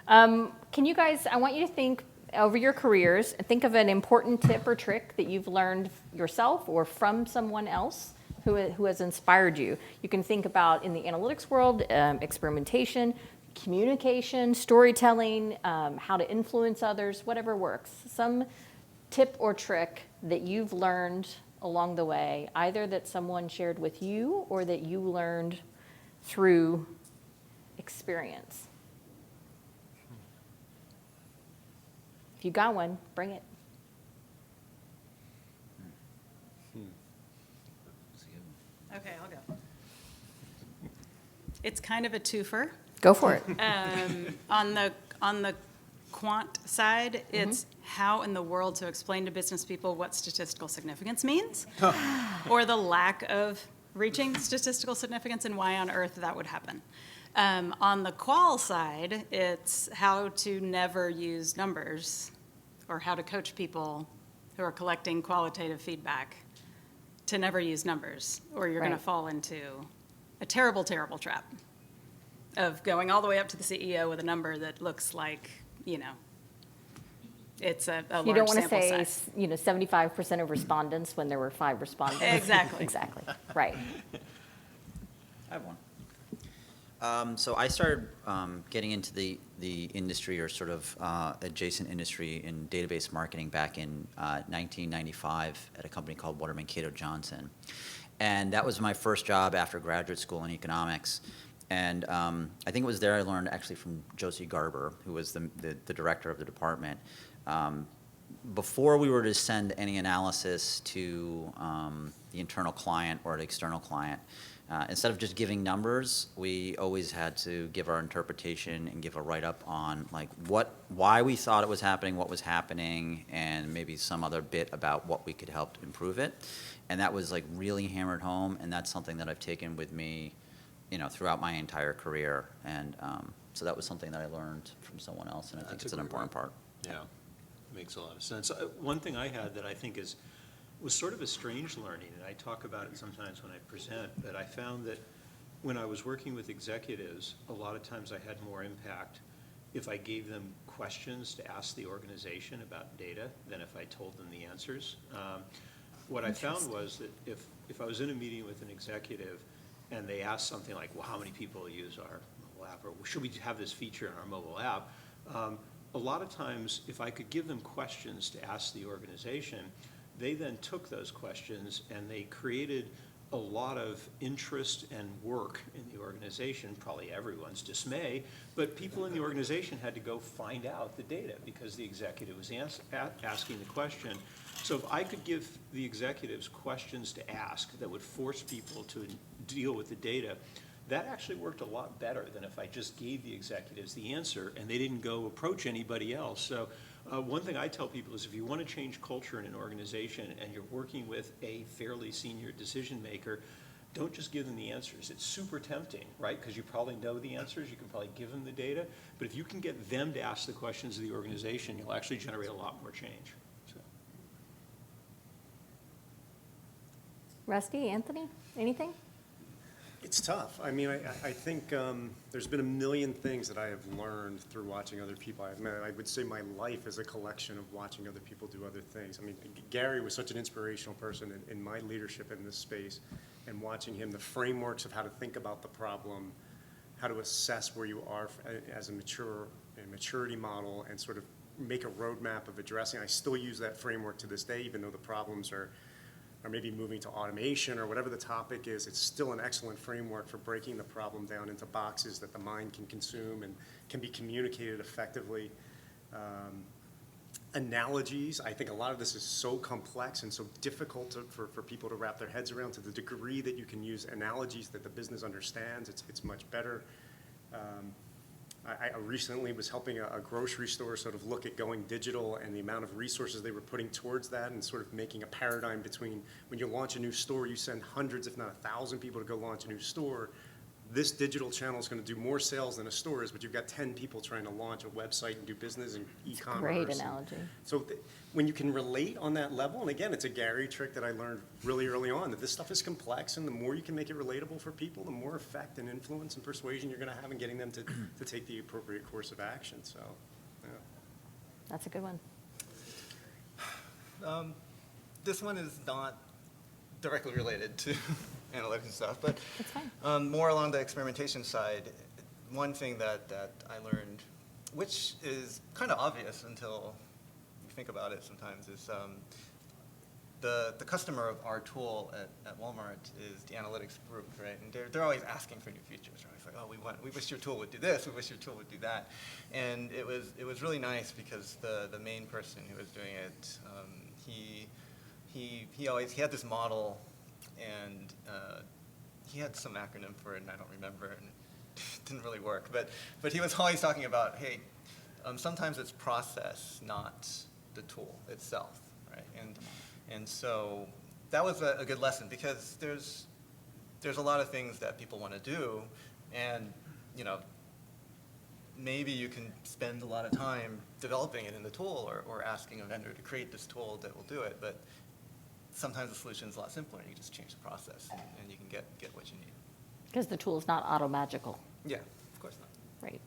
Can you guys, I want you to think over your careers, think of an important tip or trick that you've learned yourself or from someone else who has inspired you. You can think about in the analytics world, experimentation, communication, storytelling, how to influence others, whatever works. Some tip or trick that you've learned along the way, either that someone shared with you or that you learned through experience. If you got one, bring it. Okay, I'll go. It's kind of a twofer. Go for it. On the quant side, it's how in the world to explain to business people what statistical significance means, or the lack of reaching statistical significance and why on earth that would happen. On the qual side, it's how to never use numbers, or how to coach people who are collecting qualitative feedback to never use numbers, or you're going to fall into a terrible, terrible trap of going all the way up to the CEO with a number that looks like, it's a large sample size. You don't want to say, 75% of respondents when there were 5 respondents. Exactly. Exactly. Right. I have one. So I started getting into the industry, or sort of adjacent industry, in database marketing back in 1995 at a company called Waterman Cato Johnson. And that was my first job after graduate school in economics. And I think it was there I learned actually from Josie Garber, who was the director of the department. Before we were to send any analysis to the internal client or the external client, instead of just giving numbers, we always had to give our interpretation and give a write-up on why we thought it was happening, what was happening, and maybe some other bit about what we could help to improve it. And that was really hammered home, and that's something that I've taken with me, throughout my entire career. And so that was something that I learned from someone else, and I think it's an important part. Yeah, makes a lot of sense. One thing I had that I think was sort of a strange learning, and I talk about it sometimes when I present, but I found that when I was working with executives, a lot of times I had more impact if I gave them questions to ask the organization about data than if I told them the answers. What I found was that if I was in a meeting with an executive and they asked something like, well, how many people use our mobile app, or should we have this feature in our mobile app? A lot of times, if I could give them questions to ask the organization, they then took those questions and they created a lot of interest and work in the organization, probably everyone's dismay, but people in the organization had to go find out the data because the executive was asking the question. So if I could give the executives questions to ask that would force people to deal with the data, that actually worked a lot better than if I just gave the executives the answer and they didn't go approach anybody else. So one thing I tell people is if you want to change culture in an organization and you're working with a fairly senior decision maker, don't just give them the answers. It's super tempting, right? Because you probably know the answers. You can probably give them the data. But if you can get them to ask the questions of the organization, you'll actually generate a lot more change. So. Rusty, Anthony, anything? It's tough. I mean, I think there's been a million things that I have learned through watching other people. I would say my life is a collection of watching other people do other things. I mean, Gary was such an inspirational person in my leadership in this space, and watching him, the frameworks of how to think about the problem, how to assess where you are as a maturity model, and sort of make a roadmap of addressing. I still use that framework to this day, even though the problems are maybe moving to automation or whatever the topic is. It's still an excellent framework for breaking the problem down into boxes that the mind can consume and can be communicated effectively. Analogies, I think a lot of this is so complex and so difficult for people to wrap their heads around. To the degree that you can use analogies that the business understands, it's much better. I recently was helping a grocery store sort of look at going digital and the amount of resources they were putting towards that, and sort of making a paradigm between when you launch a new store, you send hundreds, if not 1,000 people to go launch a new store. this digital channel is going to do more sales than a store is, but you've got 10 people trying to launch a website and do business and e-commerce. Great and- analogy. So when you can relate on that level, and again, it's a Gary trick that I learned really early on, that this stuff is complex, and the more you can make it relatable for people, the more effect and influence and persuasion you're going to have in getting them to take the appropriate course of action, so, yeah. That's a good one. This one is not directly related to analytics and stuff, but That's fine. more along the experimentation side. One thing that I learned, which is kind of obvious until you think about it sometimes, is the customer of our tool at Walmart is the analytics group, right? And they're always asking for new features, right? It's like, oh, we wish your tool would do this, we wish your tool would do that. And it was really nice because the main person who was doing it, he had this model, and he had some acronym for it, and I don't remember, and it didn't really work. But he was always talking about, hey, sometimes it's process, not the tool itself, right? And so that was a good lesson, because there's a lot of things that people want to do, and maybe you can spend a lot of time developing it in the tool, or asking a vendor to create this tool that will do it, but sometimes the solution is a lot simpler, and you just change the process, and you can get what you need. Because the tool is not auto-magical. Yeah, of course not. Right.